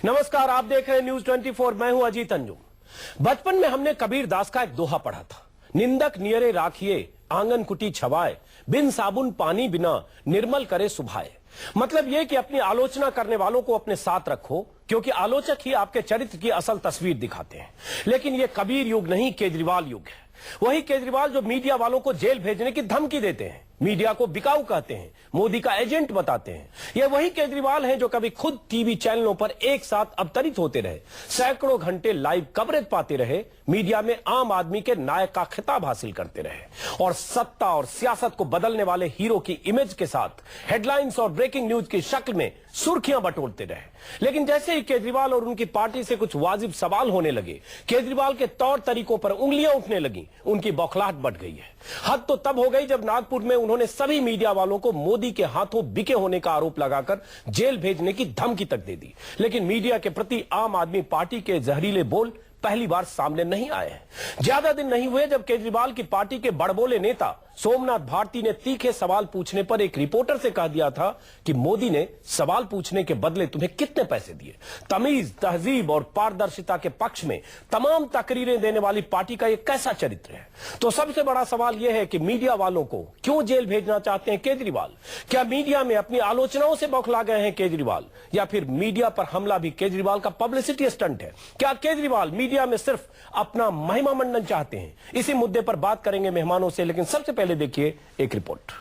नमस्कार, आप देख रहे हैं न्यूज 24। मैं हूं अजीत अंजुम। बचपन में हमने कबीर दास का एक दोहा पढ़ा था, निंदक नियरे राखिए आंगन कुटी छवाए, बिन साबुन पानी बिना निर्मल करे सुभाए। मतलब यह कि अपनी आलोचना करने वालों को अपने साथ रखो, क्योंकि आलोचक ही आपके चरित्र की असल तस्वीर दिखाते हैं। लेकिन यह कबीर युग नहीं, केजरीवाल युग है। वही केजरीवाल जो मीडिया वालों को जेल भेजने की धमकी देते हैं, मीडिया को बिकाऊ कहते हैं, मोदी का एजेंट बताते हैं। यह वही केजरीवाल हैं जो कभी खुद टीवी चैनलों पर एक साथ अवतरित होते रहे, सैकड़ों घंटे लाइव कवरेज पाते रहे, मीडिया में आम आदमी के नायक का खिताब हासिल करते रहे और सत्ता और सियासत को बदलने वाले हीरो की इमेज के साथ हेडलाइंस और ब्रेकिंग न्यूज की शक्ल में सुर्खियां बटोरते रहे। लेकिन जैसे ही केजरीवाल और उनकी पार्टी से कुछ वाजिब सवाल होने लगे, केजरीवाल के तौर तरीकों पर उंगलियां उठने लगी, उनकी बौखलाहट बढ़ गई है। हद तो तब हो गई जब नागपुर में उन्होंने सभी मीडिया वालों को मोदी के हाथों बिके होने का आरोप लगाकर जेल भेजने की धमकी तक दे दी। लेकिन मीडिया के प्रति आम आदमी पार्टी के जहरीले बोल पहली बार सामने नहीं आए हैं। ज्यादा दिन नहीं हुए जब केजरीवाल की पार्टी के बड़बोले नेता सोमनाथ भारती ने तीखे सवाल पूछने पर एक रिपोर्टर से कह दिया था कि मोदी ने सवाल पूछने के बदले तुम्हें कितने पैसे दिए। तमीज, तहजीब और पारदर्शिता के पक्ष में तमाम तकरीरें देने वाली पार्टी का यह कैसा चरित्र है? तो सबसे बड़ा सवाल यह है कि मीडिया वालों को क्यों जेल भेजना चाहते हैं केजरीवाल? क्या मीडिया में अपनी आलोचनाओं से बौखला गए हैं केजरीवाल, या फिर मीडिया पर हमला भी केजरीवाल का पब्लिसिटी स्टंट है? क्या केजरीवाल मीडिया में सिर्फ अपना महिमा मंडन चाहते हैं? इसी मुद्दे पर बात करेंगे मेहमानों से, लेकिन सबसे पहले देखिए एक रिपोर्ट।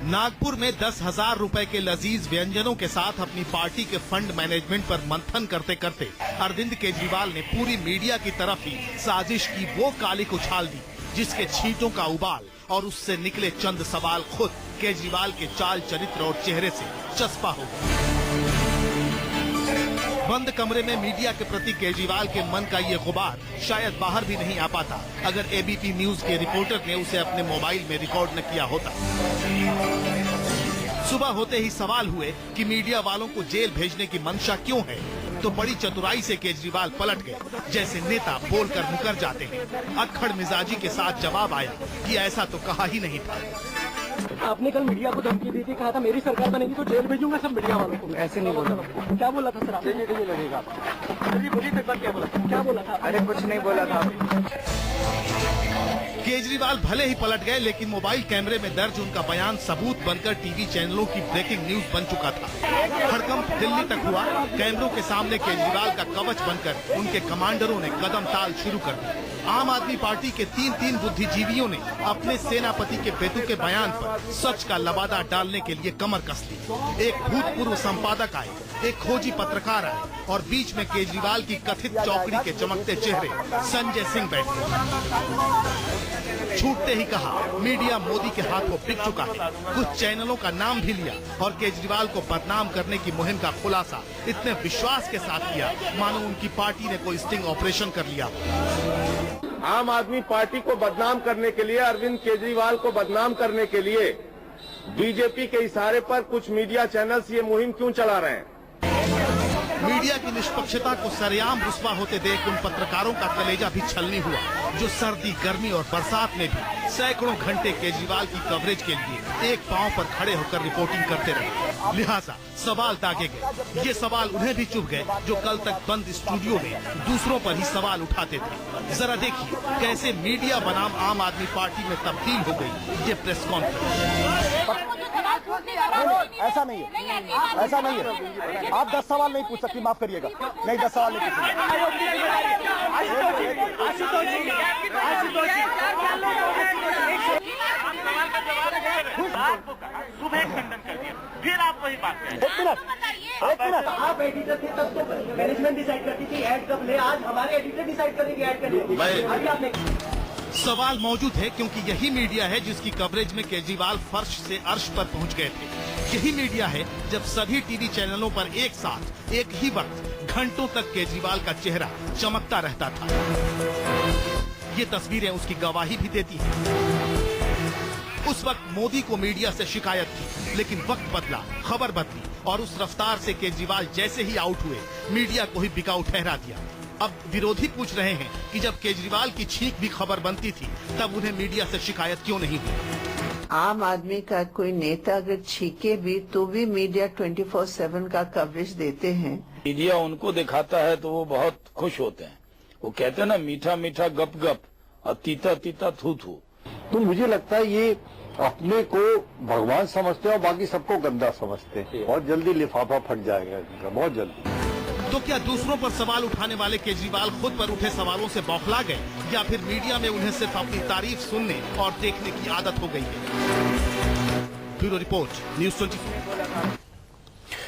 नागपुर में 10,000 रुपए के लजीज व्यंजनों के साथ अपनी पार्टी के फंड मैनेजमेंट पर मंथन करते करते अरविंद केजरीवाल ने पूरी मीडिया की तरफ ही साजिश की वो कालिक उछाल दी, जिसके छींटों का उबाल और उससे निकले चंद सवाल खुद केजरीवाल के चाल चरित्र और चेहरे से चस्पा हो गए। बंद कमरे में मीडिया के प्रति केजरीवाल के मन का ये गुबार शायद बाहर भी नहीं आ पाता अगर एबीपी न्यूज के रिपोर्टर ने उसे अपने मोबाइल में रिकॉर्ड न किया होता। सुबह होते ही सवाल हुए कि मीडिया वालों को जेल भेजने की मंशा क्यों है, तो बड़ी चतुराई से केजरीवाल पलट गए, जैसे नेता बोलकर मुकर जाते हैं। अक्खड़ मिजाजी के साथ जवाब आया कि ऐसा तो कहा ही नहीं था। आपने कल मीडिया को धमकी दी थी, कहा था मेरी सरकार बनेगी तो जेल भेजूंगा सब मीडिया वालों को। ऐसे नहीं बोला। क्या बोला था सर आपने? नहीं लगेगा। बोलिए एक बार क्या बोला था? अरे कुछ नहीं बोला था। केजरीवाल भले ही पलट गए, लेकिन मोबाइल कैमरे में दर्ज उनका बयान सबूत बनकर टीवी चैनलों की ब्रेकिंग न्यूज बन चुका था। हड़कंप दिल्ली तक हुआ। कैमरों के सामने केजरीवाल का कवच बनकर उनके कमांडरों ने कदम ताल शुरू कर दी। आम आदमी पार्टी के तीन बुद्धिजीवियों ने अपने सेनापति के बेतुके बयान पर सच का लबादा डालने के लिए कमर कस ली। एक भूतपूर्व संपादक आए, एक खोजी पत्रकार आए और बीच में केजरीवाल की कथित चौकड़ी के चमकते चेहरे संजय सिंह बैठे। छूटते ही कहा, मीडिया मोदी के हाथों बिक चुका है। कुछ चैनलों का नाम भी लिया और केजरीवाल को बदनाम करने की मुहिम का खुलासा इतने विश्वास के साथ किया मानो उनकी पार्टी ने कोई स्टिंग ऑपरेशन कर लिया। आम आदमी पार्टी को बदनाम करने के लिए, अरविंद केजरीवाल को बदनाम करने के लिए बीजेपी के इशारे पर कुछ मीडिया चैनल्स ये मुहिम क्यों चला रहे हैं? मीडिया की निष्पक्षता को सरेआम रुस्वा होते देख उन पत्रकारों का कलेजा भी छलनी हुआ, जो सर्दी, गर्मी और बरसात में भी सैकड़ों घंटे केजरीवाल की कवरेज के लिए एक पांव पर खड़े होकर रिपोर्टिंग करते रहे। लिहाजा सवाल दागे गए। ये सवाल उन्हें भी चुभ गए जो कल तक बंद स्टूडियो में दूसरों पर ही सवाल उठाते थे। जरा देखिए कैसे मीडिया बनाम आम आदमी पार्टी में तब्दील हो गई ये प्रेस कॉन्फ्रेंस। ऐसा नहीं है, ऐसा नहीं है। आप 10 सवाल नहीं पूछ सकती, माफ करिएगा। नहीं, 10 सवाल नहीं पूछ सुबह खंडन कर दिया, फिर आप वही बात करें। एक मिनट। आप एडिटर थे तब तो मैनेजमेंट डिसाइड करती थी ऐड कब ले, आज हमारे एडिटर डिसाइड करेंगे ऐड करने। सवाल मौजूद है क्योंकि यही मीडिया है जिसकी कवरेज में केजरीवाल फर्श से अर्श पर पहुंच गए थे। यही मीडिया है जब सभी टीवी चैनलों पर एक साथ एक ही वक्त घंटों तक केजरीवाल का चेहरा चमकता रहता था। ये तस्वीरें उसकी गवाही भी देती हैं। उस वक्त मोदी को मीडिया से शिकायत थी, लेकिन वक्त बदला, खबर बदली और उस रफ्तार से केजरीवाल जैसे ही आउट हुए, मीडिया को ही बिकाऊ ठहरा दिया। अब विरोधी पूछ रहे हैं कि जब केजरीवाल की छींक भी खबर बनती थी, तब उन्हें मीडिया से शिकायत क्यों नहीं हुई? आम आदमी का कोई नेता अगर छीके भी तो भी मीडिया 24/7 का कवरेज देते हैं। मीडिया उनको दिखाता है तो वो बहुत खुश होते हैं। वो कहते हैं ना, मीठा मीठा गप गप और तीता तीता थू थू। तो मुझे लगता है ये अपने को भगवान समझते हैं और बाकी सबको गंदा समझते हैं। बहुत जल्दी लिफाफा फट जाएगा इनका, बहुत जल्दी। तो क्या दूसरों पर सवाल उठाने वाले केजरीवाल खुद पर उठे सवालों से बौखला गए, या फिर मीडिया में उन्हें सिर्फ अपनी तारीफ सुनने और देखने की आदत हो गई है? Bureau report, news 24।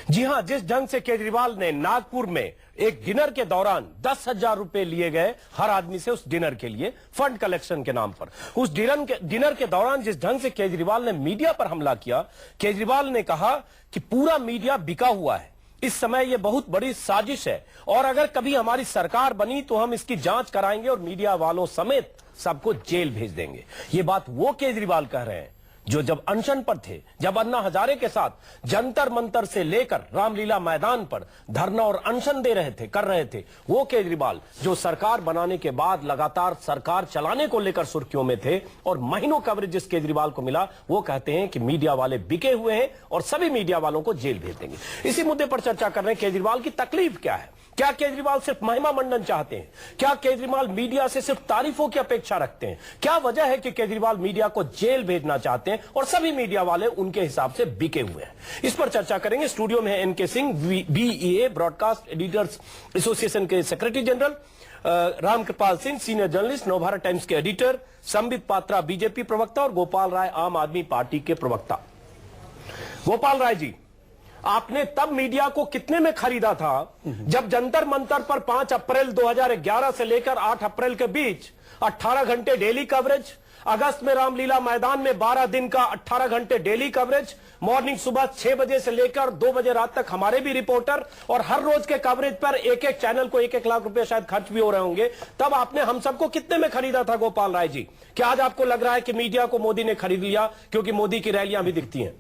जी हां, जिस ढंग से केजरीवाल ने नागपुर में एक डिनर के दौरान 10,000 रुपए लिए गए हर आदमी से उस डिनर के लिए फंड कलेक्शन के नाम पर, उस डिनर के दौरान जिस ढंग से केजरीवाल ने मीडिया पर हमला किया, केजरीवाल ने कहा कि पूरा मीडिया बिका हुआ है, इस समय यह बहुत बड़ी साजिश है और अगर कभी हमारी सरकार बनी तो हम इसकी जांच कराएंगे और मीडिया वालों समेत सबको जेल भेज देंगे। ये बात वो केजरीवाल कह रहे हैं जो जब अनशन पर थे, जब अन्ना हजारे के साथ जंतर मंतर से लेकर रामलीला मैदान पर धरना और अनशन कर रहे थे। वो केजरीवाल जो सरकार बनाने के बाद लगातार सरकार चलाने को लेकर सुर्खियों में थे और महीनों कवरेज जिस केजरीवाल को मिला, वो कहते हैं कि मीडिया वाले बिके हुए हैं और सभी मीडिया वालों को जेल भेज देंगे। इसी मुद्दे पर चर्चा कर रहे हैं, केजरीवाल की तकलीफ क्या है? क्या केजरीवाल सिर्फ महिमा मंडन चाहते हैं? क्या केजरीवाल मीडिया से सिर्फ तारीफों की अपेक्षा रखते हैं? क्या वजह है कि केजरीवाल मीडिया को जेल भेजना चाहते हैं और सभी मीडिया वाले उनके हिसाब से बिके हुए हैं? इस पर चर्चा करेंगे। स्टूडियो में है NK Singh, BEA Broadcast Editors Association के secretary general, Ramkripal Singh senior journalist, Navbharat Times के एडिटर, संबित पात्रा बीजेपी प्रवक्ता और गोपाल राय आम आदमी पार्टी के प्रवक्ता। गोपाल राय जी, आपने तब मीडिया को कितने में खरीदा था जब जंतर मंतर पर 5 अप्रैल 2011 से लेकर 8 अप्रैल के बीच 18 घंटे डेली कवरेज, अगस्त में रामलीला मैदान में 12 दिन का 18 घंटे डेली कवरेज, मॉर्निंग सुबह 6 बजे से लेकर 2 बजे रात तक हमारे भी रिपोर्टर, और हर रोज के कवरेज पर एक एक चैनल को 1-1 लाख रुपए शायद खर्च भी हो रहे होंगे। तब आपने हम सबको कितने में खरीदा था गोपाल राय जी? क्या आज आपको लग रहा है कि मीडिया को मोदी ने खरीद लिया क्योंकि मोदी की रैलियां भी दिखती हैं?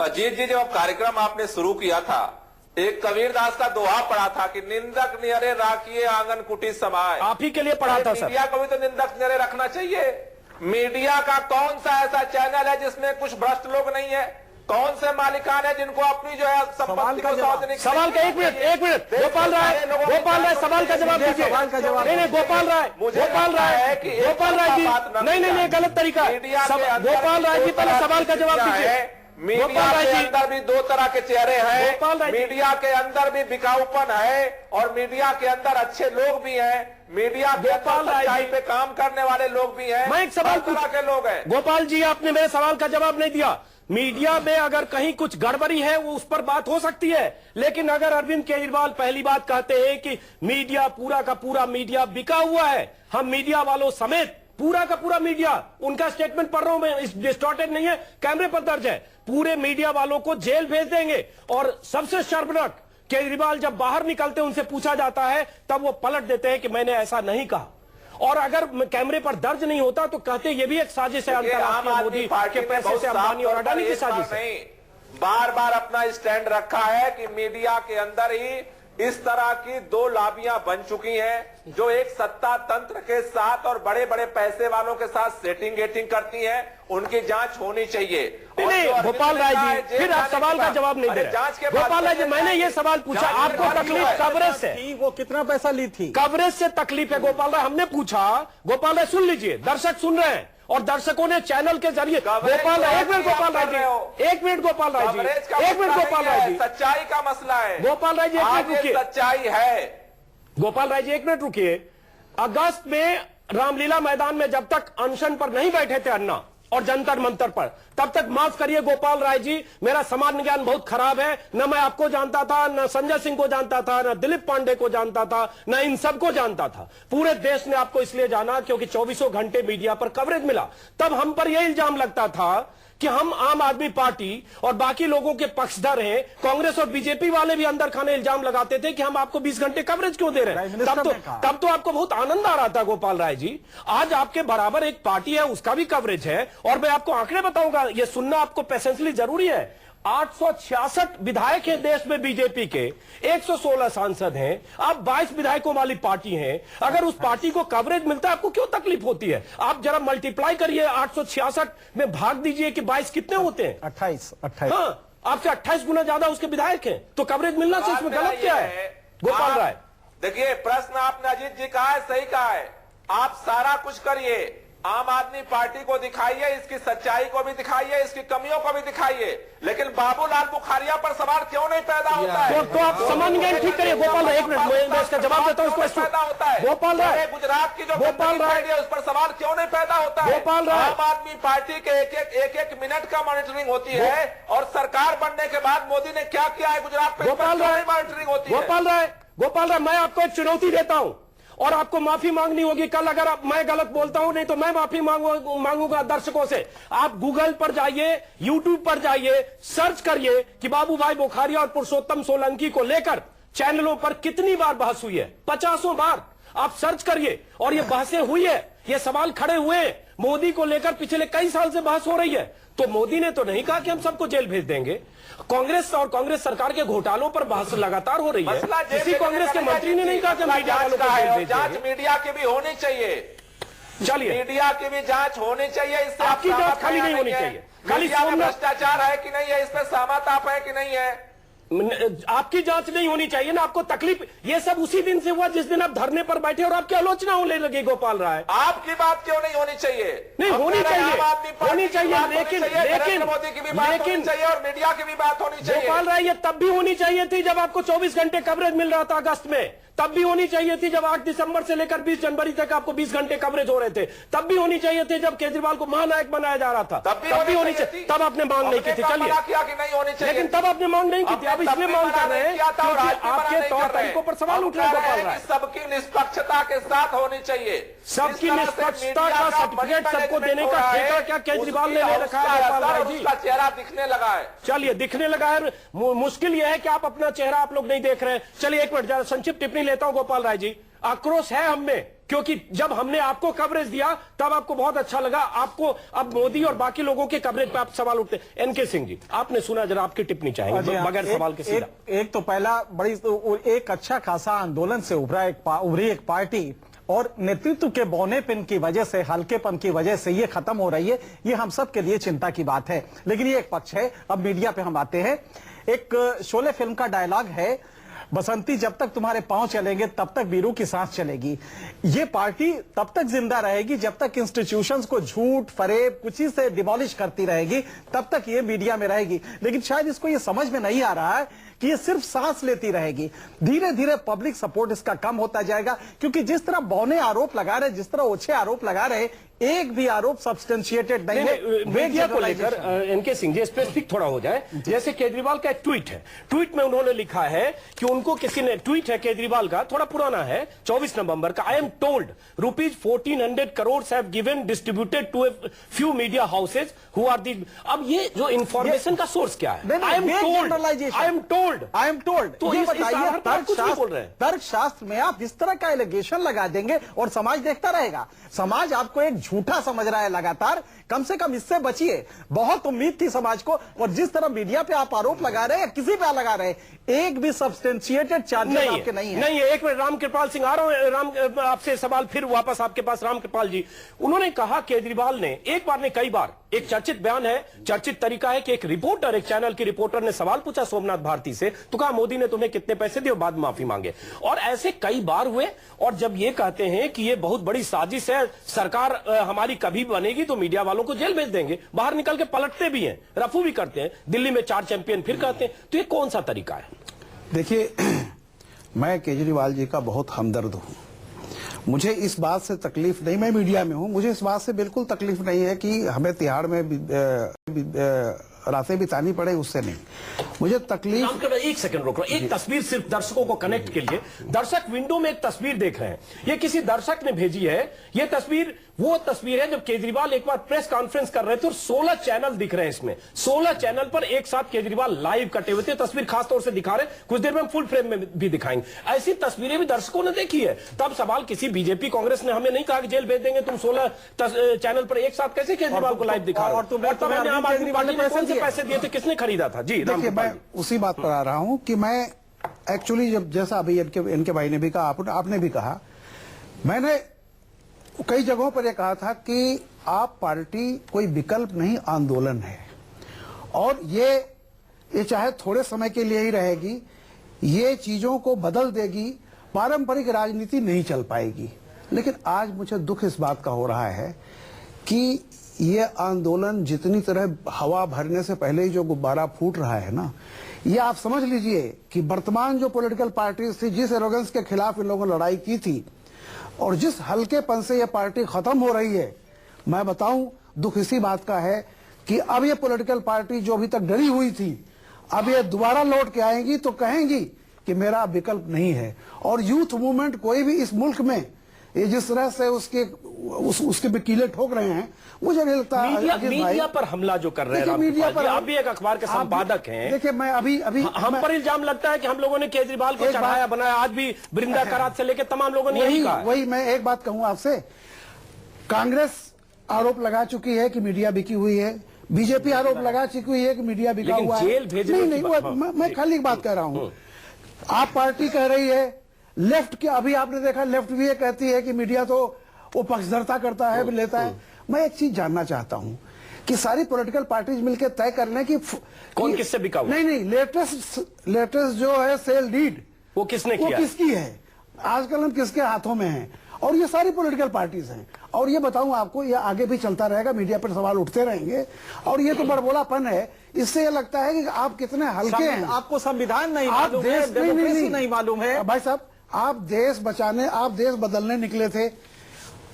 अजीत जी, जब कार्यक्रम आपने शुरू किया था, एक कबीरदास का दोहा पढ़ा था कि निंदक नियरे राखिए आंगन कुटी समाए। आप ही के लिए पढ़ा था सर। मीडिया को भी तो निंदक नियरे रखना चाहिए। मीडिया का कौन सा ऐसा चैनल है जिसमें कुछ भ्रष्ट लोग नहीं है? कौन से मालिकान है जिनको अपनी जो है संपत्ति को सार्वजनिक? सवाल का एक मिनट गोपाल राय सवाल का जवाब दीजिए। नहीं गोपाल राय जी, नहीं गलत तरीका है। गोपाल राय जी पहले सवाल का जवाब दीजिए। मीडिया के अंदर भी 2 तरह के चेहरे हैं। मीडिया के अंदर भी बिकाऊपन है और मीडिया के अंदर अच्छे लोग भी हैं। मीडिया के अंदर सच्चाई पे काम करने वाले लोग भी हैं। मैं एक सवाल तरह के लोग हैं। गोपाल जी, आपने मेरे सवाल का जवाब नहीं दिया। मीडिया में अगर कहीं कुछ गड़बड़ी है वो उस पर बात हो सकती है, लेकिन अगर अरविंद केजरीवाल पहली बात कहते हैं कि मीडिया पूरा का पूरा मीडिया बिका हुआ है, हम मीडिया वालों समेत पूरा का पूरा मीडिया, उनका स्टेटमेंट पढ़ रहा हूं मैं, डिस्टॉर्टेड नहीं है, कैमरे पर दर्ज है, पूरे मीडिया वालों को जेल भेज देंगे। और सबसे शर्मनाक, केजरीवाल जब बाहर निकलते उनसे पूछा जाता है तब वो पलट देते हैं कि मैंने ऐसा नहीं कहा, और अगर कैमरे पर दर्ज नहीं होता तो कहते ये भी एक साजिश है, अंतर्राष्ट्रीय मोदी के पैसे से अंबानी और अडानी की साजिश है। बार बार अपना स्टैंड रखा है कि मीडिया के अंदर ही इस तरह की 2 लॉबियां बन चुकी हैं जो एक सत्ता तंत्र के साथ और बड़े बड़े पैसे वालों के साथ सेटिंग गेटिंग करती हैं। उनकी जांच होनी चाहिए। नहीं गोपाल राय जी, फिर आप सवाल का जवाब नहीं दे रहे। गोपाल राय जी, मैंने ये सवाल पूछा, आपको तकलीफ कवरेज से, वो कितना पैसा ली थी? कवरेज से तकलीफ है गोपाल राय, हमने पूछा। गोपाल राय सुन लीजिए, दर्शक सुन रहे हैं और दर्शकों ने चैनल के जरिए। Gopal Rai, 1 minute Gopal Rai ji, 1 minute Gopal Rai ji, 1 minute Gopal Rai ji, सच्चाई का मसला है। गोपाल राय जी 1 मिनट रुकिए, सच्चाई है। गोपाल राय जी 1 मिनट रुकिए। अगस्त में रामलीला मैदान में जब तक अनशन पर नहीं बैठे थे अन्ना और जंतर मंतर पर, तब तक माफ करिए गोपाल राय जी, मेरा सामान्य ज्ञान बहुत खराब है। न मैं आपको जानता था, न संजय सिंह को जानता था, न दिलीप पांडे को जानता था, न इन सबको जानता था। पूरे देश ने आपको इसलिए जाना क्योंकि 24 घंटे मीडिया पर कवरेज मिला। तब हम पर यह इल्जाम लगता था कि हम आम आदमी पार्टी और बाकी लोगों के पक्षधर हैं। कांग्रेस और बीजेपी वाले भी अंदर खाने इल्जाम लगाते थे कि हम आपको 20 घंटे कवरेज क्यों दे रहे हैं। तब तो आपको बहुत आनंद आ रहा था गोपाल राय जी। आज आपके बराबर एक पार्टी है, उसका भी कवरेज है। और मैं आपको आंकड़े बताऊंगा, ये सुनना आपको पेशेंसली जरूरी है। 866 विधायक हैं देश में बीजेपी के, 116 सांसद हैं, आप 22 विधायकों वाली पार्टी हैं। अगर उस पार्टी को कवरेज मिलता है, आपको क्यों तकलीफ होती है? आप जरा मल्टीप्लाई करिए, 866 में भाग दीजिए कि 22 कितने होते हैं? 28। हाँ, आपसे 28 गुना ज्यादा उसके विधायक हैं, तो कवरेज मिलना चाहिए। इसमें गलत क्या है गोपाल राय? देखिए, प्रश्न आपने अजीत जी कहा है, सही कहा है। आप सारा कुछ करिए, आम आदमी पार्टी को दिखाइए, इसकी सच्चाई को भी दिखाइए, इसकी कमियों को भी दिखाइए, लेकिन बाबूलाल बुखारिया पर सवाल क्यों नहीं पैदा होता है? तो आप सामान्य ज्ञान ठीक करिए गोपाल राय। एक मिनट, मैं इसका जवाब देता हूं। पैदा होता है गोपाल राय, गुजरात की जो गोपाल राय है उस पर सवाल क्यों नहीं पैदा होता है? गोपाल राय, आम आदमी पार्टी के एक मिनट का मॉनिटरिंग होती है, और सरकार बनने के बाद मोदी ने क्या किया है गुजरात में, गोपाल राय मॉनिटरिंग होती है। गोपाल राय, मैं आपको एक चुनौती देता हूं और आपको माफी मांगनी होगी। कल अगर मैं गलत बोलता हूं, नहीं तो मैं माफी मांगूंगा दर्शकों से। आप गूगल पर जाइए, यूट्यूब पर जाइए, सर्च करिए कि बाबू भाई बुखारिया और पुरुषोत्तम सोलंकी को लेकर चैनलों पर कितनी बार बहस हुई है। 50 बार आप सर्च करिए, और ये बहसें हुई है, ये सवाल खड़े हुए। मोदी को लेकर पिछले कई साल से बहस हो रही है। तो मोदी ने तो नहीं कहा कि हम सबको जेल भेज देंगे। कांग्रेस और कांग्रेस सरकार के घोटालों पर बहस लगातार हो रही है। किसी कांग्रेस के मंत्री ने नहीं कहा कि मीडिया वालों को जेल भेज जांच देंगे। मीडिया की भी होनी चाहिए। चलिए, मीडिया की भी जांच होनी चाहिए। इससे आपकी जांच खाली नहीं होनी चाहिए। खाली भ्रष्टाचार है कि नहीं है, इसमें सहमत आप है कि नहीं है? आपकी जांच नहीं होनी चाहिए ना। आपको तकलीफ ये सब उसी दिन से हुआ जिस दिन आप धरने पर बैठे और आपकी आलोचना होने लगी गोपाल राय। आपकी बात क्यों नहीं होनी चाहिए? नहीं होनी चाहिए, होनी चाहिए, लेकिन मोदी की भी बात होनी चाहिए और मीडिया की भी बात होनी चाहिए। गोपाल राय, ये तब भी होनी चाहिए थी जब आपको 24 घंटे कवरेज मिल रहा था अगस्त में। तब भी होनी चाहिए थी जब 8 दिसंबर से लेकर 20 जनवरी तक आपको 20 घंटे कवरेज हो रहे थे। तब भी होनी चाहिए थी जब केजरीवाल को महानायक बनाया जा रहा था। तब भी होनी चाहिए। तब आपने मांग नहीं की थी। चलिए, लेकिन तब आपने मांग नहीं की थी। अब इसलिए मांग कर रहे हैं क्योंकि आपके तौर तरीकों पर सवाल उठ रहे हैं गोपाल राय। सबकी निष्पक्षता के साथ होनी चाहिए। सबकी निष्पक्षता का सर्टिफिकेट सबको देने का ठेका क्या केजरीवाल ने ले रखा है गोपाल राय जी? उसका चेहरा दिखने लगा है। चलिए, दिखने लगा है। मुश्किल यह है कि आप अपना चेहरा आप लोग नहीं देख रहे हैं। चलिए, एक मिनट जरा संक्षिप्त टिप्पणी लेता हूं गोपाल राय जी। आक्रोश है हमें, क्योंकि जब हमने आपको कवरेज दिया तब आपको बहुत अच्छा लगा। आपको अब मोदी और बाकी लोगों के कवरेज पे आप सवाल उठते। एनके सिंह जी, आपने सुना, जरा आपकी टिप्पणी चाहेंगे बगैर सवाल के सीधा। एक तो पहला एक अच्छा खासा आंदोलन से उभरी एक पार्टी और नेतृत्व के बौनेपन की वजह से, हल्केपन की वजह से ये खत्म हो रही है। ये हम सब के लिए चिंता की बात है। लेकिन ये एक पक्ष है। अब मीडिया पे हम आते हैं। एक शोले फिल्म का डायलॉग है, बसंती जब तक तुम्हारे पांव चलेंगे तब तक वीरू की सांस चलेगी। ये पार्टी तब तक जिंदा रहेगी जब तक इंस्टीट्यूशंस को झूठ फरेब कुछ ही से डिमोलिश करती रहेगी, तब तक ये मीडिया में रहेगी। लेकिन शायद इसको ये समझ में नहीं आ रहा है कि ये सिर्फ सांस लेती रहेगी। धीरे धीरे पब्लिक सपोर्ट इसका कम होता जाएगा, क्योंकि जिस तरह बौने आरोप लगा रहे, जिस तरह ओछे आरोप लगा रहे, एक भी आरोप सब्सटेंशिएटेड नहीं है। मीडिया को लेकर एनके सिंह जी स्पेसिफिक थोड़ा हो जाए। जैसे केजरीवाल का एक ट्वीट है, ट्वीट में उन्होंने लिखा है कि उनको किसी ने, ट्वीट है केजरीवाल का, थोड़ा पुराना है, 24 नवंबर का। I am told ₹1400 crore have given distributed to a few media houses who are दी। अब ये जो इंफॉर्मेशन का सोर्स क्या है? I am told. तो ये बताइए, तर्कशास्त्र में आप इस तरह का एलिगेशन लगा देंगे और समाज देखता रहेगा। समाज आपको एक झूठा समझ रहा है लगातार। कम से कम इससे बचिए। बहुत उम्मीद थी समाज को, और जिस तरह मीडिया पे आप आरोप लगा रहे हैं या किसी पे लगा रहे हैं, एक भी सब्सटेंशिएटेड चार्जेस आपके नहीं है। नहीं है। एक मिनट, रामकृपाल सिंह आ रहा हूं। आपसे सवाल फिर वापस आपके पास। रामकृपाल जी, उन्होंने कहा केजरीवाल ने एक बार नहीं कई बार, एक चर्चित बयान है, चर्चित तरीका है कि एक रिपोर्टर, एक चैनल की रिपोर्टर ने सवाल पूछा सोमनाथ भारती से, तो कहा मोदी ने तुम्हें कितने पैसे दिए, और बाद में माफी मांगे। और ऐसे कई बार हुए। और जब ये कहते हैं कि ये बहुत बड़ी साजिश है, सरकार हमारी कभी बनेगी तो मीडिया वालों को जेल भेज देंगे, बाहर निकल के पलटते भी हैं, रफू भी करते हैं। दिल्ली में 4 चैंपियन फिर कहते हैं। तो ये कौन सा तरीका है? देखिए, मैं केजरीवाल जी का बहुत हमदर्द हूं। मुझे इस बात से तकलीफ नहीं, मैं मीडिया में हूं, मुझे इस बात से बिल्कुल तकलीफ नहीं है कि हमें तिहाड़ में रातें बितानी पड़े उससे नहीं, मुझे तकलीफ। नाम कर एक सेकंड रोक रहा, एक तस्वीर सिर्फ दर्शकों को कनेक्ट के लिए। दर्शक विंडो में एक तस्वीर देख रहे हैं, ये किसी दर्शक ने भेजी है। ये तस्वीर वो तस्वीर है जब केजरीवाल एक बार प्रेस कॉन्फ्रेंस कर रहे थे और 16 चैनल दिख रहे हैं इसमें, 16 चैनल पर एक साथ केजरीवाल लाइव कटे हुए थे। तस्वीर खासतौर से दिखा रहे, कुछ देर में हम फुल फ्रेम में भी दिखाएंगे। ऐसी तस्वीरें भी दर्शकों ने देखी है। तब सवाल, किसी बीजेपी कांग्रेस ने हमें नहीं कहा कि जेल भेज देंगे, तुम 16 चैनल पर एक साथ कैसे केजरीवाल को लाइव दिखा रहे हो? और आम आदमी पार्टी ने कौन से पैसे दिए थे, किसने खरीदा था? जी देखिए, मैं उसी बात पर आ रहा हूं कि मैं एक्चुअली जब जैसा अभी इनके भाई ने भी कहा, आपने भी कहा, मैंने कई जगहों पर यह कहा था कि आप पार्टी कोई विकल्प नहीं, आंदोलन है। और ये चाहे थोड़े समय के लिए ही रहेगी, ये चीजों को बदल देगी, पारंपरिक राजनीति नहीं चल पाएगी। लेकिन आज मुझे दुख इस बात का हो रहा है कि ये आंदोलन जितनी तरह हवा भरने से पहले ही जो गुब्बारा फूट रहा है ना, ये आप समझ लीजिए कि वर्तमान जो पॉलिटिकल पार्टीज थी, जिस एरोगेंस के खिलाफ इन लोगों ने लड़ाई की थी और जिस हल्केपन से ये पार्टी खत्म हो रही है, मैं बताऊं दुख इसी बात का है कि अब ये पॉलिटिकल पार्टी जो अभी तक डरी हुई थी, अब ये दोबारा लौट के आएंगी तो कहेंगी कि मेरा विकल्प नहीं है। और यूथ मूवमेंट कोई भी इस मुल्क में ये जिस तरह से उसके वकीले ठोक रहे हैं, मुझे नहीं लगता। मीडिया पर हमला जो कर रहे हैं, मीडिया पर आप भी एक अखबार के संपादक हैं। देखिए, मैं अभी हम पर इल्जाम लगता है कि हम लोगों ने केजरीवाल को चढ़ाया बनाया। आज भी वृंदा करात से लेकर तमाम लोगों ने यही कहा। वही मैं एक बात कहूं आपसे, कांग्रेस आरोप लगा चुकी है कि मीडिया बिकी हुई है, बीजेपी आरोप लगा चुकी हुई है कि मीडिया बिका हुआ है। जेल भेजने नहीं, मैं खाली एक बात कह रहा हूं। आप पार्टी कह रही है, लेफ्ट के अभी आपने देखा, लेफ्ट भी ये कहती है कि मीडिया तो वो पक्षधरता करता है, लेता है। मैं एक चीज जानना चाहता हूं कि सारी पॉलिटिकल पार्टीज मिलकर तय करने की कौन किससे बिका हुआ? नहीं, लेटेस्ट जो है सेल डीड, वो किसने किया? वो किसकी है? आजकल हम किसके हाथों में हैं? और ये सारी पॉलिटिकल पार्टीज हैं। और ये बताऊं आपको, ये आगे भी चलता रहेगा, मीडिया पर सवाल उठते रहेंगे। और ये तो बड़बोलापन है। इससे ये लगता है कि आप कितने हल्के हैं। आपको संविधान नहीं आप मालूम देश है, डेमोक्रेसी नहीं मालूम है। भाई साहब, आप देश बचाने, आप देश बदलने निकले थे,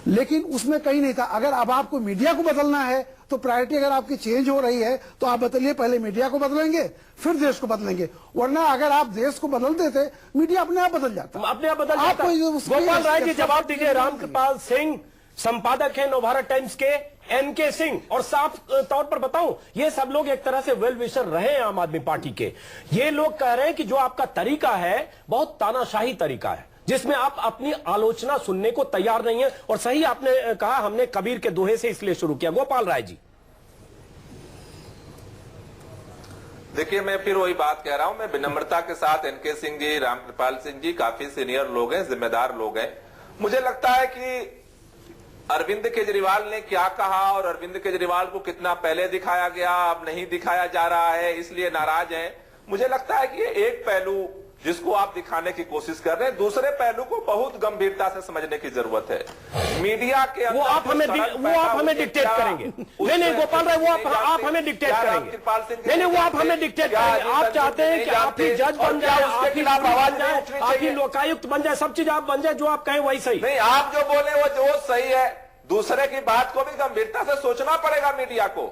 लेकिन उसमें कहीं नहीं था। अगर अब आपको मीडिया को बदलना है तो प्रायोरिटी अगर आपकी चेंज हो रही है तो आप बदलिए, पहले मीडिया को बदलेंगे फिर देश को बदलेंगे। वरना अगर आप देश को बदल देते, मीडिया अपने आप बदल जाता। अपने आप बदल जाता। गोपाल राय जी जवाब दीजिए। रामकृपाल सिंह संपादक है नवभारत टाइम्स के, एनके सिंह, और साफ तौर पर बताऊं, ये सब लोग एक तरह से वेल विशर रहे हैं आम आदमी पार्टी के। ये लोग कह रहे हैं कि जो आपका तरीका है बहुत तानाशाही तरीका है, जिसमें आप अपनी आलोचना सुनने को तैयार नहीं है। और सही आपने कहा, हमने कबीर के दोहे से इसलिए शुरू किया। गोपाल राय जी, देखिए, मैं फिर वही बात कह रहा हूं। मैं विनम्रता के साथ एनके सिंह जी, रामकृपाल सिंह जी काफी सीनियर लोग हैं, जिम्मेदार लोग हैं। मुझे लगता है कि अरविंद केजरीवाल ने क्या कहा और अरविंद केजरीवाल को कितना पहले दिखाया गया, अब नहीं दिखाया जा रहा है, इसलिए नाराज हैं। मुझे लगता है कि ये एक पहलू जिसको आप दिखाने की कोशिश कर रहे हैं, दूसरे पहलू को बहुत गंभीरता से समझने की जरूरत है। मीडिया के अंदर वो आप हमें डिक्टेट करेंगे। नहीं गोपाल राय, वो आप हमें डिक्टेट करेंगे। नहीं, वो आप हमें डिक्टेट करेंगे। आप चाहते हैं कि आप ही जज बन जाए, आप ही आवाज जाए, आप ही लोकायुक्त बन जाए, सब चीज आप बन जाए, जो आप कहें वही सही। नहीं, आप जो बोले वो जो सही है, दूसरे की बात को भी गंभीरता से सोचना पड़ेगा मीडिया को।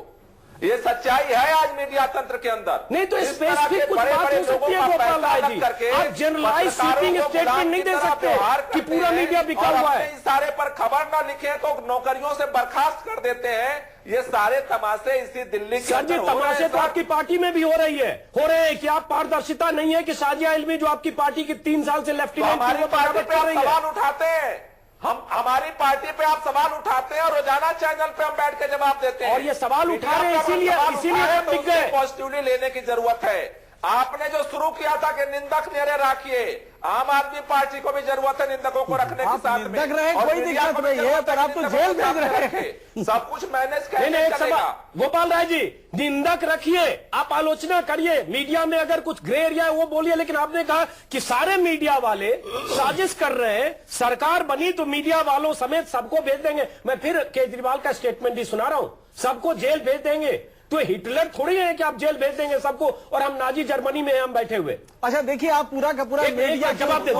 ये सच्चाई है आज मीडिया तंत्र के अंदर। नहीं तो स्पेसिफिक कुछ बात हो सकती है गोपाल राय जी, आप जनरलाइज स्वीपिंग स्टेटमेंट नहीं दे सकते कि पूरा मीडिया बिका हुआ है। इशारे पर खबर ना लिखे तो नौकरियों से बर्खास्त कर देते हैं। ये सारे तमाशे इसी दिल्ली के सर जी, तमाशे तो आपकी पार्टी में भी हो रही है, हो रहे हैं कि आप पारदर्शिता नहीं है कि शाजिया इल्मी जो आपकी पार्टी की 3 साल से लेफ्टिनेंट, हमारी पार्टी पे आप सवाल उठाते हैं, हमारी पार्टी पे आप सवाल उठाते हैं और रोजाना चैनल पे हम बैठ के जवाब देते हैं। और ये सवाल उठा रहे हैं इसीलिए पॉजिटिवली लेने की जरूरत है। आपने जो शुरू किया था कि निंदक मेरे राखिए, आम आदमी पार्टी को भी जरूरत है निंदकों को रखने के साथ में। कोई दिक्कत नहीं है, पर आप तो जेल भेज रहे हैं। सब कुछ मैनेज करेगा। गोपाल राय जी, निंदक रखिए, आप आलोचना करिए, मीडिया में अगर कुछ ग्रे एरिया है वो बोलिए, लेकिन आपने कहा कि सारे मीडिया वाले साजिश कर रहे हैं, सरकार बनी तो मीडिया वालों समेत सबको भेज देंगे। मैं फिर केजरीवाल का स्टेटमेंट ही सुना रहा हूं, सबको जेल भेज देंगे। तो हिटलर थोड़ी है कि आप जेल भेज देंगे सबको और हम नाजी जर्मनी में हम बैठे हुए। अच्छा देखिए, आप पूरा का पूरा मीडिया जवाब दे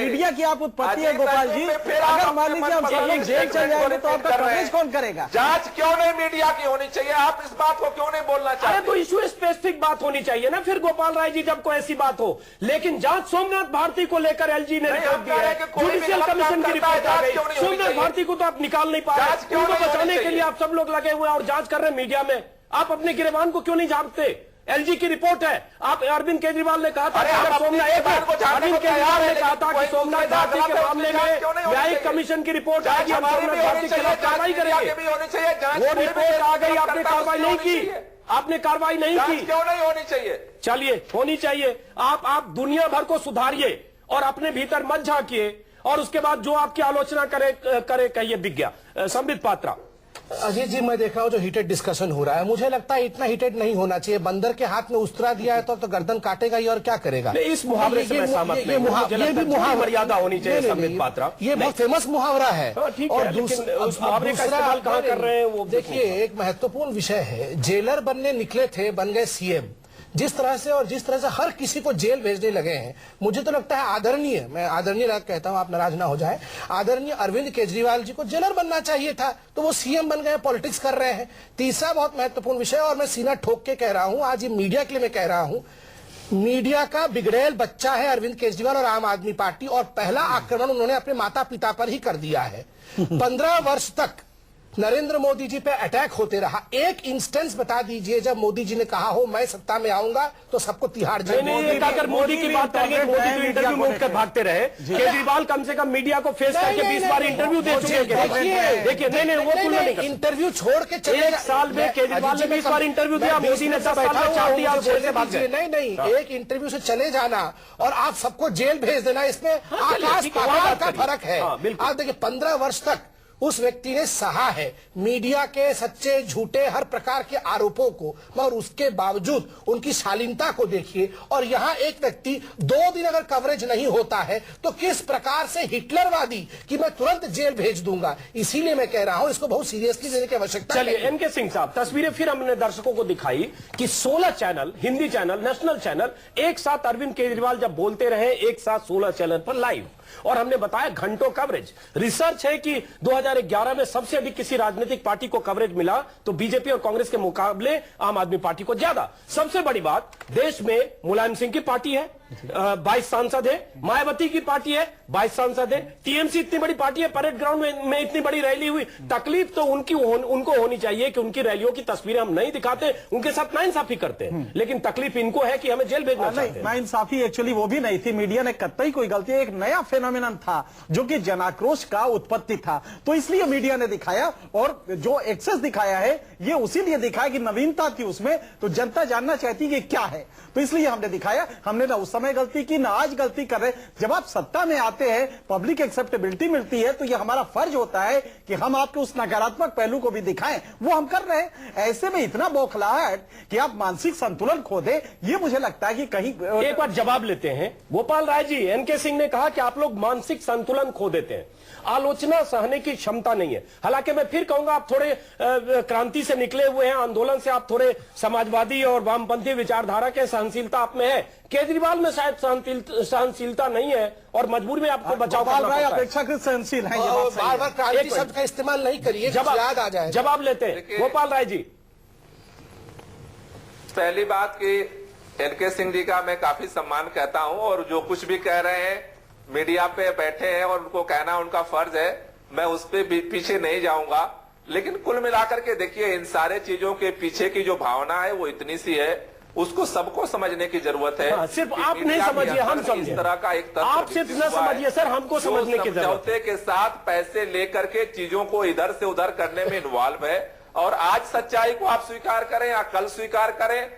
मीडिया की आप उत्पत्ति है गोपाल जी। अगर मान लीजिए हम सब लोग जेल चल जाएंगे तो आपका कवरेज कौन करेगा? जांच क्यों नहीं मीडिया की होनी चाहिए? आप इस बात को क्यों नहीं बोलना चाहते? अरे तो इशू स्पेसिफिक बात होनी चाहिए ना फिर गोपाल राय जी, जब कोई ऐसी बात हो। लेकिन जांच सोमनाथ भारती को लेकर एलजी ने रिपोर्ट दी है, जुडिशियल कमीशन की रिपोर्ट आ गई। सोमनाथ भारती को तो आप निकाल नहीं पा रहे, उनको बचाने के लिए आप सब लोग लगे हुए हैं और जांच कर रहे हैं मीडिया में। आप अपने गिरबान को क्यों नहीं झांकते? एलजी की रिपोर्ट है। आप अरविंद केजरीवाल ने कहा था कि अरविंद केजरीवाल ने कहा था कि सोमनाथ भारती के मामले में न्यायिक कमीशन की रिपोर्ट आएगी, हम सोमनाथ भारती के खिलाफ कार्रवाई करेंगे। वो रिपोर्ट आ गई, आपने कार्रवाई नहीं की, आपने कार्रवाई नहीं की। क्यों नहीं होनी चाहिए? चलिए होनी चाहिए। आप दुनिया भर को सुधारिए और अपने भीतर मत झांकिए और उसके बाद जो आपकी आलोचना करे कहिए बिक गया। संबित पात्रा। अजीत जी, मैं देख रहा हूँ जो हीटेड डिस्कशन हो रहा है, मुझे लगता है इतना हीटेड नहीं होना चाहिए। बंदर के हाथ में उस्तरा दिया है तो गर्दन काटेगा ही और क्या करेगा। इस मुहावरे से मैं सहमत नहीं हूं। ये भी मुहावरा मर्यादा होनी चाहिए संबित पात्रा। ये बहुत फेमस मुहावरा है और उस मुहावरे का इस्तेमाल कहां कर रहे हैं वो देखिए। एक महत्वपूर्ण विषय है, जेलर बनने निकले थे बन गए सीएम। जिस तरह से हर किसी को जेल भेजने लगे हैं, मुझे तो लगता है आदरणीय, मैं आदरणीय कहता हूं, आप नाराज ना हो जाए, आदरणीय अरविंद केजरीवाल जी को जेलर बनना चाहिए था, तो वो सीएम बन गए, पॉलिटिक्स कर रहे हैं। तीसरा बहुत महत्वपूर्ण विषय, और मैं सीना ठोक के कह रहा हूं, आज ये मीडिया के लिए मैं कह रहा हूं, मीडिया का बिगड़ेल बच्चा है अरविंद केजरीवाल और आम आदमी पार्टी, और पहला आक्रमण उन्होंने अपने माता पिता पर ही कर दिया है। 15 वर्ष तक नरेंद्र मोदी जी पे अटैक होते रहा। एक इंस्टेंस बता दीजिए जब मोदी जी ने कहा हो मैं सत्ता में आऊंगा तो सबको तिहाड़ जेल। अगर मोदी की बात करेंगे, मोदी तो इंटरव्यू मोड कर भागते रहे। केजरीवाल कम से कम मीडिया को फेस करके 20 बार इंटरव्यू दे चुके हैं। देखिए नहीं वो तुलना नहीं, इंटरव्यू छोड़ के चले। एक साल में केजरीवाल ने 20 बार इंटरव्यू दिया, मोदी ने 10 साल में 4 दिया, जेल से भाग गए। नहीं, एक इंटरव्यू से चले जाना और आप सबको जेल भेज देना, इसमें आकाश पाताल का फर्क है। आप देखिए 15 वर्ष तक उस व्यक्ति ने सहा है मीडिया के सच्चे झूठे हर प्रकार के आरोपों को, मगर उसके बावजूद उनकी शालीनता को देखिए। और यहाँ एक व्यक्ति 2 दिन अगर कवरेज नहीं होता है तो किस प्रकार से हिटलरवादी कि मैं तुरंत जेल भेज दूंगा। इसीलिए मैं कह रहा हूं इसको बहुत सीरियसली लेने की आवश्यकता है। चलिए एनके सिंह साहब, तस्वीरें फिर हमने दर्शकों को दिखाई कि 16 channel, Hindi channel, national channel एक साथ अरविंद केजरीवाल जब बोलते रहे, एक साथ 16 चैनल पर लाइव, और हमने बताया घंटों कवरेज। रिसर्च है कि 2011 में सबसे अधिक किसी राजनीतिक पार्टी को कवरेज मिला तो बीजेपी और कांग्रेस के मुकाबले आम आदमी पार्टी को ज्यादा। सबसे बड़ी बात, देश में मुलायम सिंह की पार्टी है, 22 सांसद है, मायावती की पार्टी है, 22 सांसद है, टीएमसी इतनी बड़ी पार्टी है, परेड ग्राउंड में इतनी बड़ी रैली हुई। तकलीफ तो उनको होनी चाहिए कि उनकी रैलियों की तस्वीरें हम नहीं दिखाते, उनके साथ नाइंसाफी करते हैं, लेकिन तकलीफ इनको है कि हमें जेल भेजना चाहते हैं। नाइंसाफी एक्चुअली वो भी नहीं थी, मीडिया ने कतई कोई गलती, एक नया फेनोमेनन था जो कि जनाक्रोश का उत्पत्ति था, तो इसलिए मीडिया ने दिखाया। और जो एक्सेस दिखाया है ये उसी लिए दिखाया कि नवीनता थी उसमें, तो जनता जानना चाहती कि क्या है, तो इसलिए हमने दिखाया। हमने ना उस समय गलती की, ना आज गलती कर रहे। जब आप सत्ता में आते हैं, पब्लिक एक्सेप्टेबिलिटी मिलती है, तो ये हमारा फर्ज होता है कि हम आपके उस नकारात्मक पहलू को भी दिखाएं, वो हम कर रहे हैं। ऐसे में इतना बौखलाहट कि आप मानसिक संतुलन खो दे, ये मुझे लगता है कि कहीं एक बार जवाब लेते हैं। गोपाल राय जी, एनके सिंह ने कहा कि आप लोग मानसिक संतुलन खो देते हैं, आलोचना सहने की क्षमता नहीं है। हालांकि मैं फिर कहूंगा आप थोड़े क्रांति से निकले हुए हैं, आंदोलन से आप थोड़े समाजवादी और वामपंथी विचारधारा के, सहनशीलता आप में है। केजरीवाल में शायद सहनशीलता नहीं है और मजबूरी में आपको बचाव करना पड़ता है। अपेक्षाकृत सहनशील है, बार बार क्रांति शब्द का इस्तेमाल नहीं करिए, याद आ जाए। जवाब लेते हैं गोपाल राय जी। पहली बात कि एनके सिंह जी का मैं काफी सम्मान करता हूं, और जो कुछ भी कह रहे हैं मीडिया पे बैठे हैं और उनको कहना उनका फर्ज है, मैं उस पे पीछे नहीं जाऊंगा। लेकिन कुल मिलाकर के देखिए, इन सारे चीजों के पीछे की जो भावना है वो इतनी सी है, उसको सबको समझने की जरूरत है। सिर्फ आप नहीं समझिए, हम समझे। इस तरह का एक आप सिर्फ न समझिए सर, हमको समझने की जरूरत है। समझौते के साथ पैसे लेकर के चीजों को इधर से उधर करने में इन्वॉल्व है, और आज सच्चाई को आप स्वीकार करें या कल स्वीकार करें,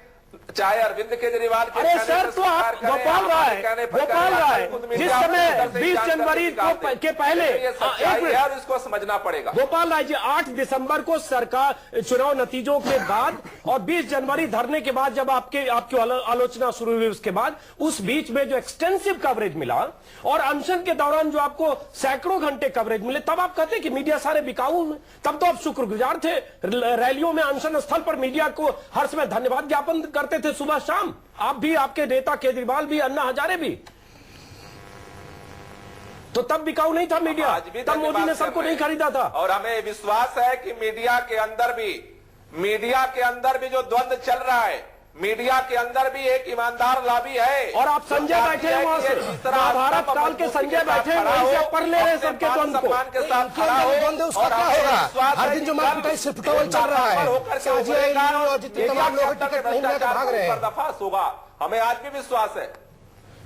चाहे अरविंद केजरीवाल के अरे सर, तो आप गोपाल राय जिस समय 20 जनवरी के पहले और इसको समझना पड़ेगा। गोपाल राय जी 8 दिसंबर को सरकार चुनाव नतीजों के बाद और 20 जनवरी धरने के बाद जब आपकी आलोचना शुरू हुई उसके बाद उस बीच में जो एक्सटेंसिव कवरेज मिला और अनशन के दौरान जो आपको सैकड़ों घंटे कवरेज मिले, तब आप कहते कि मीडिया सारे बिकाऊ हैं। तब तो आप शुक्रगुजार थे। रैलियों में, अनशन स्थल पर मीडिया को हर समय धन्यवाद ज्ञापन करते थे सुबह शाम। आप भी, आपके नेता केजरीवाल भी, अन्ना हजारे भी। तो तब बिकाऊ नहीं था मीडिया, तब मोदी ने सबको नहीं खरीदा था। और हमें विश्वास है कि मीडिया के अंदर भी जो द्वंद्व चल रहा है, मीडिया के अंदर भी एक ईमानदार लॉबी है। और आप संजय बैठे हैं वहां से, महाभारत काल के संजय बैठे हैं वहीं से पढ़ ले रहे हैं सबके द्वंद्व को। सम्मान के साथ खड़ा हो उसका क्या होगा? हर दिन जो मारपीटाई सिर्फ पेट्रोल चल रहा है, पर्दाफाश होगा, हमें आज भी विश्वास है।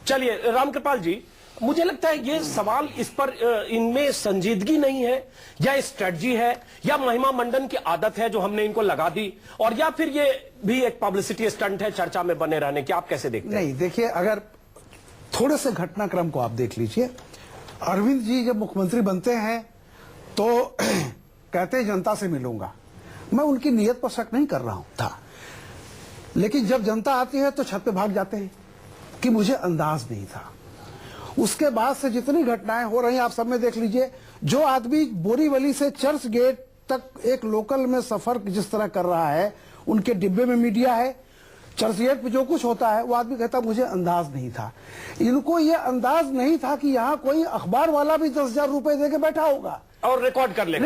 चलिए रामकृपाल जी, मुझे लगता है ये सवाल इस पर इनमें संजीदगी नहीं है, या स्ट्रेटजी है, या महिमा मंडन की आदत है जो हमने इनको लगा दी, और या फिर ये भी एक पब्लिसिटी स्टंट है चर्चा में बने रहने की। आप कैसे देखते हैं? नहीं, देखिए, अगर थोड़े से घटनाक्रम को आप देख लीजिए। अरविंद जी जब मुख्यमंत्री बनते हैं तो कहते हैं जनता से मिलूंगा। मैं उनकी नीयत पर शक नहीं कर रहा था, लेकिन जब जनता आती है तो छत पे भाग जाते हैं कि मुझे अंदाज नहीं था। उसके बाद से जितनी घटनाएं हो रही हैं आप सब में देख लीजिए। जो आदमी बोरीवली से चर्च गेट तक एक लोकल में सफर जिस तरह कर रहा है, उनके डिब्बे में मीडिया है, चर्च गेट पे जो कुछ होता है, वो आदमी कहता मुझे अंदाज नहीं था। इनको ये अंदाज नहीं था कि यहाँ कोई अखबार वाला भी 10,000 रुपए देके बैठा होगा और रिकॉर्ड कर लेगा। एक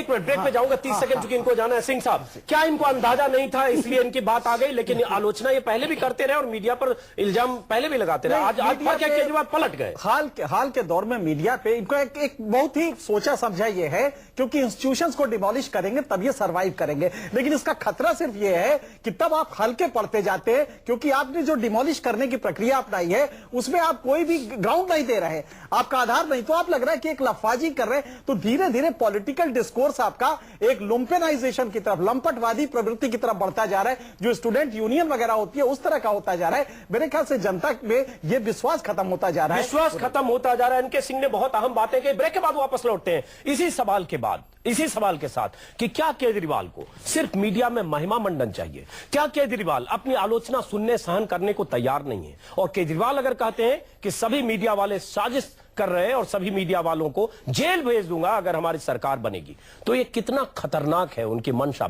मिनट ब्रेक पे जाऊंगा, 30 सेकंड चुकी इनको जाना है। सिंह साहब, क्या इनको अंदाजा नहीं था इसलिए इनकी बात आ गई? लेकिन आलोचना ये पहले भी करते रहे और मीडिया पर इल्जाम पहले भी लगाते रहे। आज क्या केजरीवाल पलट गए? हाल के दौर में मीडिया पे इनको एक बहुत ही सोचा समझा ये है, क्योंकि इंस्टीट्यूशंस को डिमोलिश करेंगे तब ये सर्वाइव करेंगे। लेकिन इसका खतरा सिर्फ ये है कि तब आप हल्के पड़ते जाते हैं, क्योंकि आपने जो डिमोलिश करने की प्रक्रिया अपनाई है उसमें आप कोई भी ग्राउंड नहीं दे रहे, आपका आधार नहीं, तो आप लग रहा है कि एक लफाजी कर रहे हैं। तो धीरे धीरे पॉलिटिकल डिस्कोर्स आपका एक लुम्पेनाइजेशन की तरफ, लंपटवादी प्रवृत्ति की तरफ बढ़ता जा रहा है। जो स्टूडेंट यूनियन वगैरह होती है उस तरह का होता जा रहा है। मेरे ख्याल से जनता में ये विश्वास खत्म होता जा रहा है। विश्वास खत्म होता जा रहा है। इनके सिंह ने बहुत अहम बातें की। ब्रेक के बाद वापस लौटते हैं इसी सवाल के बाद, इसी सवाल के साथ कि क्या केजरीवाल को सिर्फ मीडिया में महिमा मंडन चाहिए? क्या केजरीवाल अपनी आलोचना सुनने सहन करने को तैयार नहीं है? और केजरीवाल अगर कहते हैं कि सभी मीडिया वाले साजिश कर रहे हैं और सभी मीडिया वालों को जेल भेज दूंगा अगर हमारी सरकार बनेगी, तो ये कितना खतरनाक है उनकी मंशा।